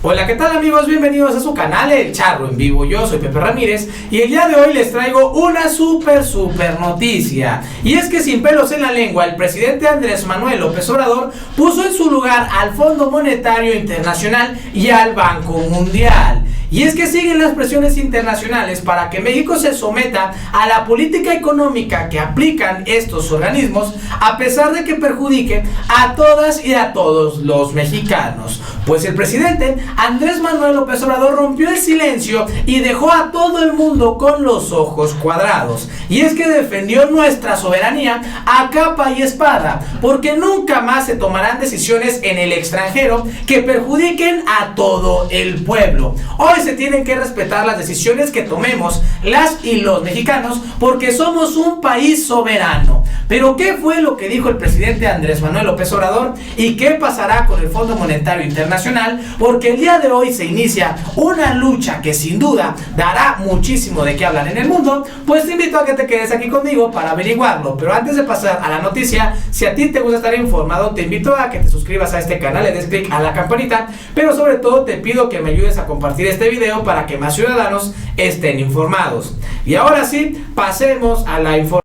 Hola, ¿qué tal amigos? Bienvenidos a su canal El Charro en Vivo. Yo soy Pepe Ramírez y el día de hoy les traigo una super noticia. Y es que sin pelos en la lengua, el presidente Andrés Manuel López Obrador puso en su lugar al Fondo Monetario Internacional y al Banco Mundial. Y es que siguen las presiones internacionales para que México se someta a la política económica que aplican estos organismos, a pesar de que perjudique a todas y a todos los mexicanos. Pues el presidente Andrés Manuel López Obrador rompió el silencio y dejó a todo el mundo con los ojos cuadrados. Y es que defendió nuestra soberanía a capa y espada, porque nunca más se tomarán decisiones en el extranjero que perjudiquen a todo el pueblo. Hoy se tienen que respetar las decisiones que tomemos las y los mexicanos, porque somos un país soberano. Pero ¿qué fue lo que dijo el presidente Andrés Manuel López Obrador? ¿Y qué pasará con el Fondo Monetario Internacional? Porque el día de hoy se inicia una lucha que sin duda dará muchísimo de qué hablar en el mundo. Pues te invito a que te quedes aquí conmigo para averiguarlo. Pero antes de pasar a la noticia, si a ti te gusta estar informado, te invito a que te suscribas a este canal, le des clic a la campanita, pero sobre todo te pido que me ayudes a compartir este video para que más ciudadanos estén informados. Y ahora sí, pasemos a la información.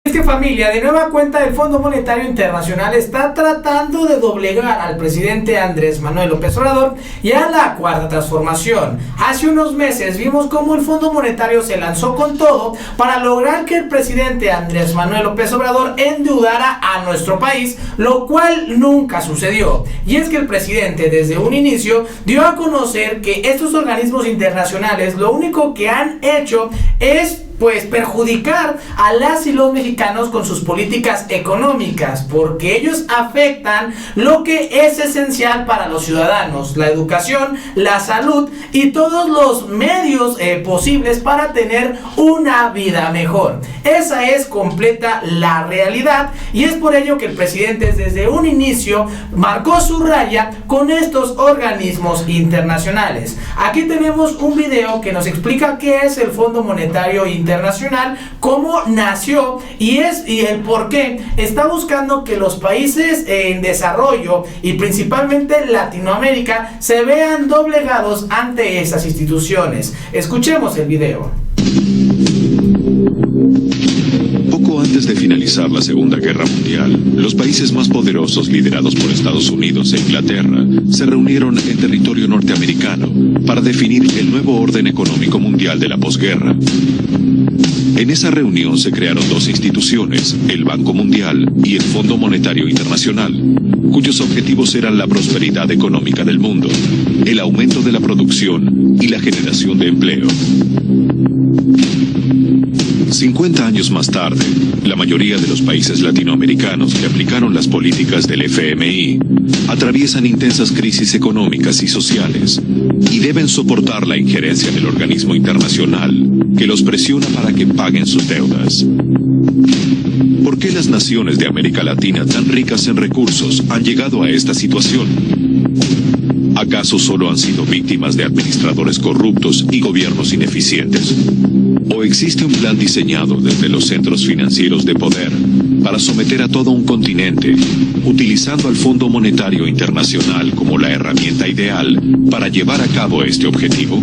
Es que familia, de nueva cuenta el Fondo Monetario Internacional está tratando de doblegar al presidente Andrés Manuel López Obrador y a la Cuarta Transformación. Hace unos meses vimos cómo el Fondo Monetario se lanzó con todo para lograr que el presidente Andrés Manuel López Obrador endeudara a nuestro país, lo cual nunca sucedió. Y es que el presidente desde un inicio dio a conocer que estos organismos internacionales lo único que han hecho es perjudicar a las y los mexicanos con sus políticas económicas, porque ellos afectan lo que es esencial para los ciudadanos: la educación, la salud y todos los medios posibles para tener una vida mejor. Esa es completa la realidad, y es por ello que el presidente desde un inicio marcó su raya con estos organismos internacionales. Aquí tenemos un video que nos explica qué es el Fondo Monetario Internacional, cómo nació y el por qué está buscando que los países en desarrollo y principalmente Latinoamérica se vean doblegados ante esas instituciones. Escuchemos el video. Poco antes de finalizar la Segunda Guerra Mundial, los países más poderosos liderados por Estados Unidos e Inglaterra se reunieron en territorio norteamericano para definir el nuevo orden económico mundial de la posguerra. En esa reunión se crearon dos instituciones, el Banco Mundial y el Fondo Monetario Internacional, cuyos objetivos eran la prosperidad económica del mundo, el aumento de la producción y la generación de empleo. 50 años más tarde, la mayoría de los países latinoamericanos que aplicaron las políticas del FMI atraviesan intensas crisis económicas y sociales y deben soportar la injerencia del organismo internacional que los presiona para que paguen sus deudas. ¿Por qué las naciones de América Latina tan ricas en recursos han llegado a esta situación? ¿Acaso solo han sido víctimas de administradores corruptos y gobiernos ineficientes? ¿O existe un plan diseñado desde los centros financieros de poder para someter a todo un continente, utilizando al Fondo Monetario Internacional como la herramienta ideal para llevar a cabo este objetivo?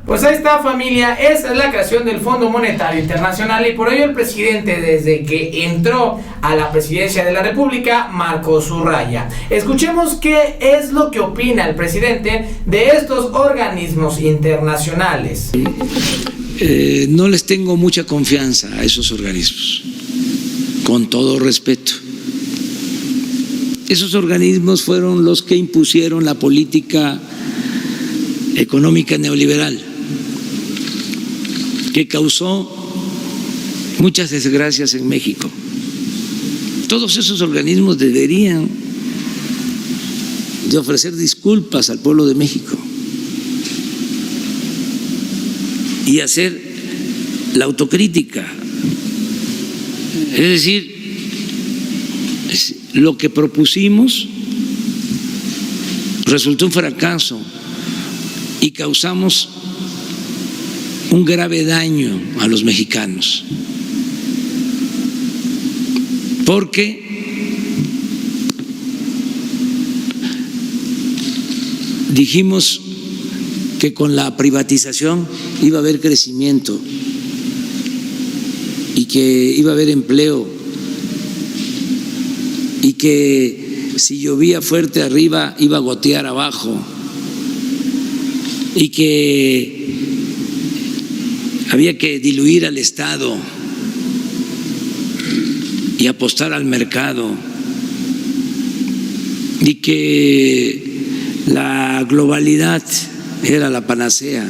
Pues ahí está familia, esa es la creación del Fondo Monetario Internacional, y por ello el presidente desde que entró a la presidencia de la República marcó su raya. Escuchemos qué es lo que opina el presidente de estos organismos internacionales. No les tengo mucha confianza a esos organismos, con todo respeto. Esos organismos fueron los que impusieron la política económica neoliberal, que causó muchas desgracias en México. Todos esos organismos deberían de ofrecer disculpas al pueblo de México y hacer la autocrítica. Es decir, lo que propusimos resultó un fracaso y causamos un grave daño a los mexicanos. porque dijimos que con la privatización iba a haber crecimiento y que iba a haber empleo y que si llovía fuerte arriba iba a gotear abajo y que había que diluir al Estado y apostar al mercado y que la globalidad era la panacea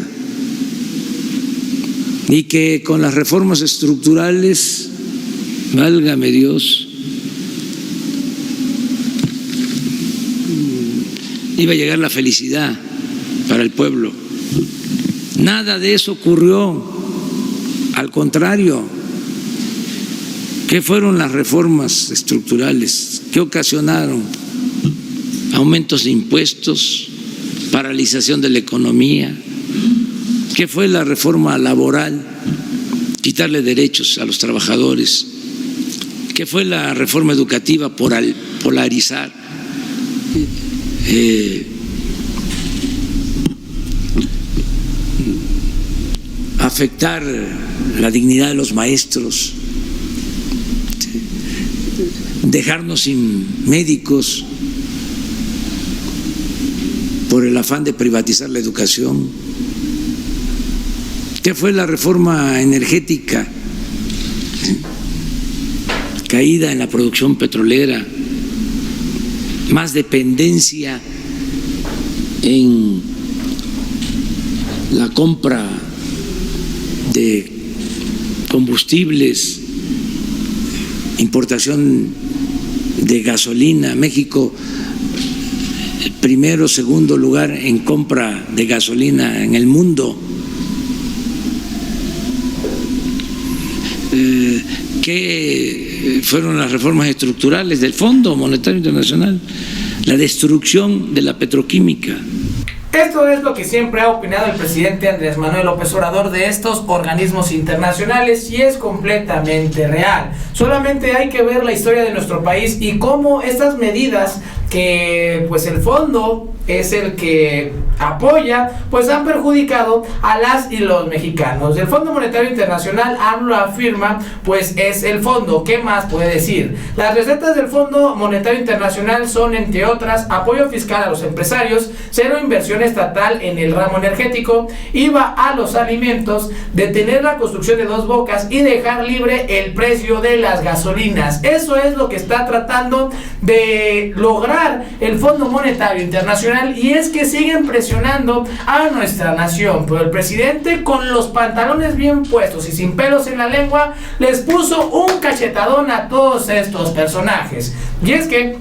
y que con las reformas estructurales, válgame Dios, iba a llegar la felicidad para el pueblo. Nada de eso ocurrió, al contrario. ¿Qué fueron las reformas estructurales? ¿Qué ocasionaron? Aumentos de impuestos, paralización de la economía. ¿Qué fue la reforma laboral? Quitarle derechos a los trabajadores. ¿Qué fue la reforma educativa? Polarizar. Afectar la dignidad de los maestros, dejarnos sin médicos por el afán de privatizar la educación. ¿Qué fue la reforma energética? Caída en la producción petrolera, más dependencia en la compra de combustibles, importación de gasolina. México, primero, segundo lugar en compra de gasolina en el mundo. ¿Qué fueron las reformas estructurales del Fondo Monetario Internacional? La destrucción de la petroquímica. Esto es lo que siempre ha opinado el presidente Andrés Manuel López Obrador de estos organismos internacionales y es completamente real. Solamente hay que ver la historia de nuestro país y cómo estas medidas que pues el fondo es el que apoya, pues han perjudicado a las y los mexicanos. El Fondo Monetario Internacional lo afirma, pues es el fondo. ¿Qué más puede decir? Las recetas del Fondo Monetario Internacional son, entre otras, apoyo fiscal a los empresarios, cero inversión estatal en el ramo energético, IVA a los alimentos, detener la construcción de Dos Bocas y dejar libre el precio de las gasolinas. Eso es lo que está tratando de lograr el Fondo Monetario Internacional y es que siguen presionando a nuestra nación, pero el presidente con los pantalones bien puestos y sin pelos en la lengua les puso un cachetadón a todos estos personajes. Y es que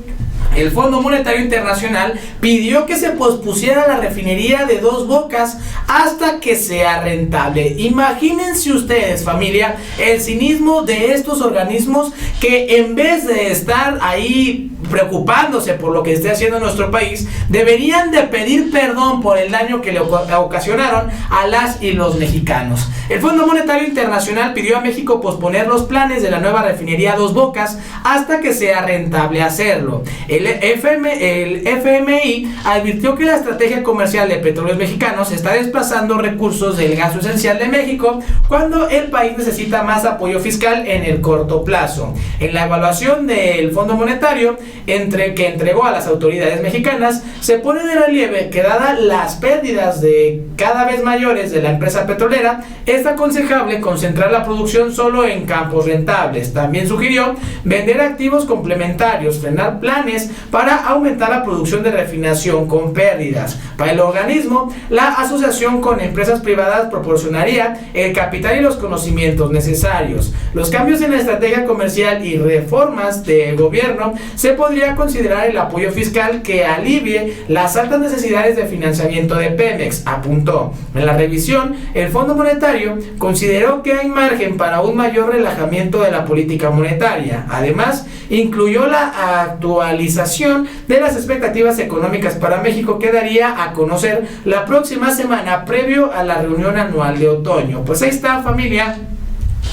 el Fondo Monetario Internacional pidió que se pospusiera la refinería de Dos Bocas hasta que sea rentable. Imagínense ustedes, familia, el cinismo de estos organismos que en vez de estar ahí preocupándose por lo que esté haciendo nuestro país, deberían de pedir perdón por el daño que le ocasionaron a las y los mexicanos. El Fondo Monetario Internacional pidió a México posponer los planes de la nueva refinería Dos Bocas hasta que sea rentable hacerlo. El FMI advirtió que la estrategia comercial de Petróleos Mexicanos está desplazando recursos del gas esencial de México cuando el país necesita más apoyo fiscal en el corto plazo. En la evaluación del Fondo Monetario que entregó a las autoridades mexicanas, se pone de relieve que dadas las pérdidas de cada vez mayores de la empresa petrolera, es aconsejable concentrar la producción solo en campos rentables. También sugirió vender activos complementarios, frenar planes para aumentar la producción de refinación con pérdidas. Para el organismo, la asociación con empresas privadas proporcionaría el capital y los conocimientos necesarios. Los cambios en la estrategia comercial y reformas de gobierno se podría considerar el apoyo fiscal que alivie las altas necesidades de financiamiento de Pemex, apuntó. En la revisión, el Fondo Monetario consideró que hay margen para un mayor relajamiento de la política monetaria. Además, incluyó la actualización de las expectativas económicas para México que daría a conocer la próxima semana previo a la reunión anual de otoño. Pues ahí está, familia.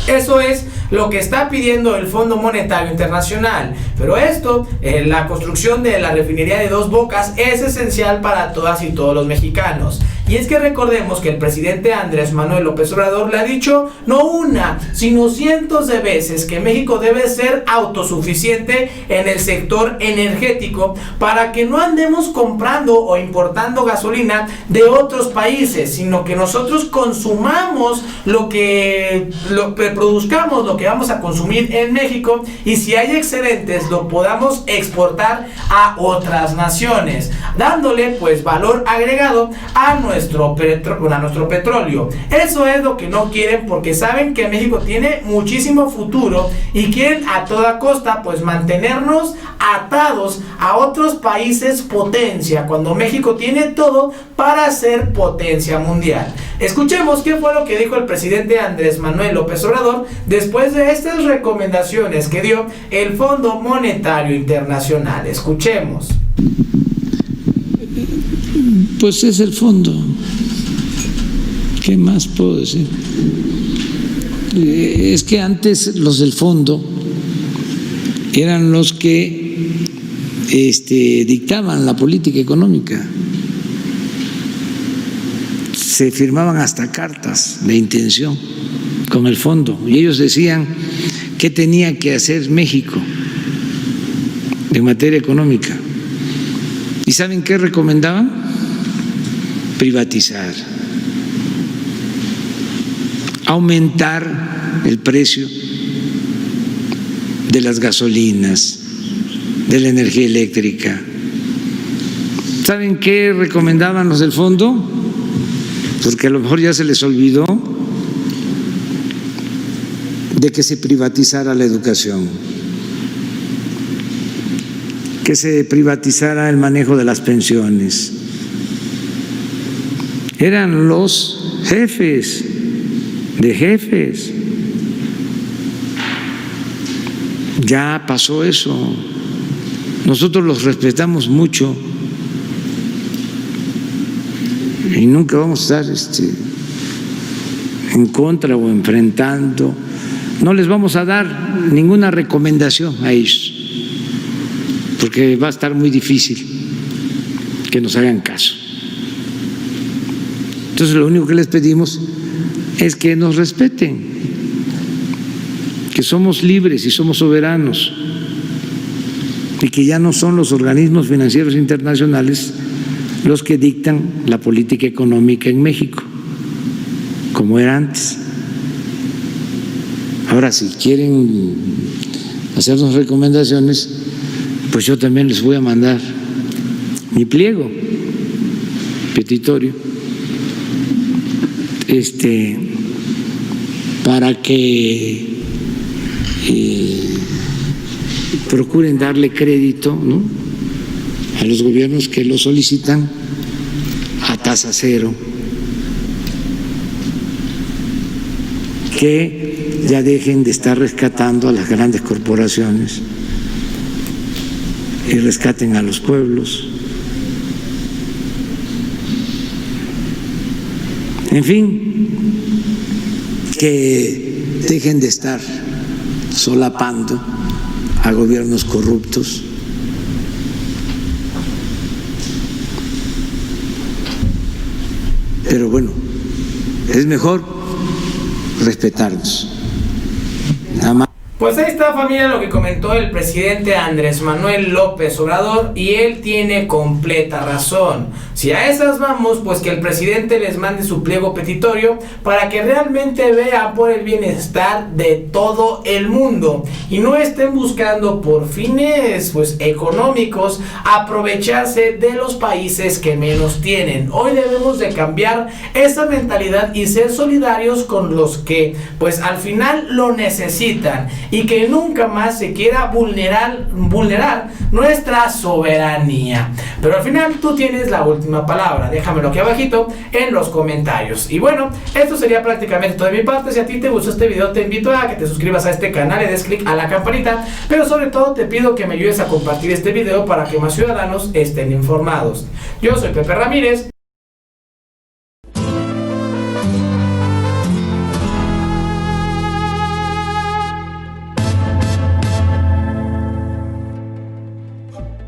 Eso es lo que está pidiendo el Fondo Monetario Internacional. Pero esto, la construcción de la refinería de Dos Bocas es esencial para todas y todos los mexicanos. Y es que recordemos que el presidente Andrés Manuel López Obrador le ha dicho no una, sino cientos de veces que México debe ser autosuficiente en el sector energético para que no andemos comprando o importando gasolina de otros países, sino que nosotros consumamos lo que produzcamos, lo que vamos a consumir en México, y si hay excedentes lo podamos exportar a otras naciones, dándole pues valor agregado a nuestro petróleo. Eso es lo que no quieren, porque saben que México tiene muchísimo futuro y quieren a toda costa pues mantenernos atados a otros países potencia, cuando México tiene todo para ser potencia mundial. Escuchemos qué fue lo que dijo el presidente Andrés Manuel López Obrador después de estas recomendaciones que dio el Fondo Monetario Internacional. Escuchemos. Pues es el fondo. ¿Qué más puedo decir? Es que antes los del fondo eran los que dictaban la política económica. Se firmaban hasta cartas de intención con el fondo y ellos decían qué tenía que hacer México en materia económica. ¿Y saben qué recomendaban? Privatizar, aumentar el precio de las gasolinas, de la energía eléctrica. ¿Saben qué recomendaban los del fondo? Porque a lo mejor ya se les olvidó, de que se privatizara la educación, que se privatizara el manejo de las pensiones. Eran los jefes de jefes. Ya pasó eso. Nosotros los respetamos mucho y nunca vamos a estar en contra o enfrentando. No les vamos a dar ninguna recomendación a ellos, porque va a estar muy difícil que nos hagan caso. Entonces lo único que les pedimos es que nos respeten, que somos libres y somos soberanos, y que ya no son los organismos financieros internacionales los que dictan la política económica en México, como era antes. Ahora, si quieren hacernos recomendaciones, pues yo también les voy a mandar mi pliego petitorio, para que procuren darle crédito, ¿no?, a los gobiernos que lo solicitan a tasa cero, que ya dejen de estar rescatando a las grandes corporaciones y rescaten a los pueblos. En fin, que dejen de estar solapando a gobiernos corruptos. Pero bueno, es mejor respetarnos. Nada más. Pues ahí está, familia, lo que comentó el presidente Andrés Manuel López Obrador, y él tiene completa razón. Si a esas vamos, pues que el presidente les mande su pliego petitorio para que realmente vean por el bienestar de todo el mundo y no estén buscando por fines pues económicos aprovecharse de los países que menos tienen. Hoy debemos de cambiar esa mentalidad y ser solidarios con los que pues al final lo necesitan, y que nunca más se quiera vulnerar nuestra soberanía. Pero al final tú tienes la última palabra. Déjamelo aquí abajito en los comentarios. Y bueno, esto sería prácticamente todo de mi parte. Si a ti te gustó este video, te invito a que te suscribas a este canal y des clic a la campanita, pero sobre todo te pido que me ayudes a compartir este video para que más ciudadanos estén informados. Yo soy Pepe Ramírez. México.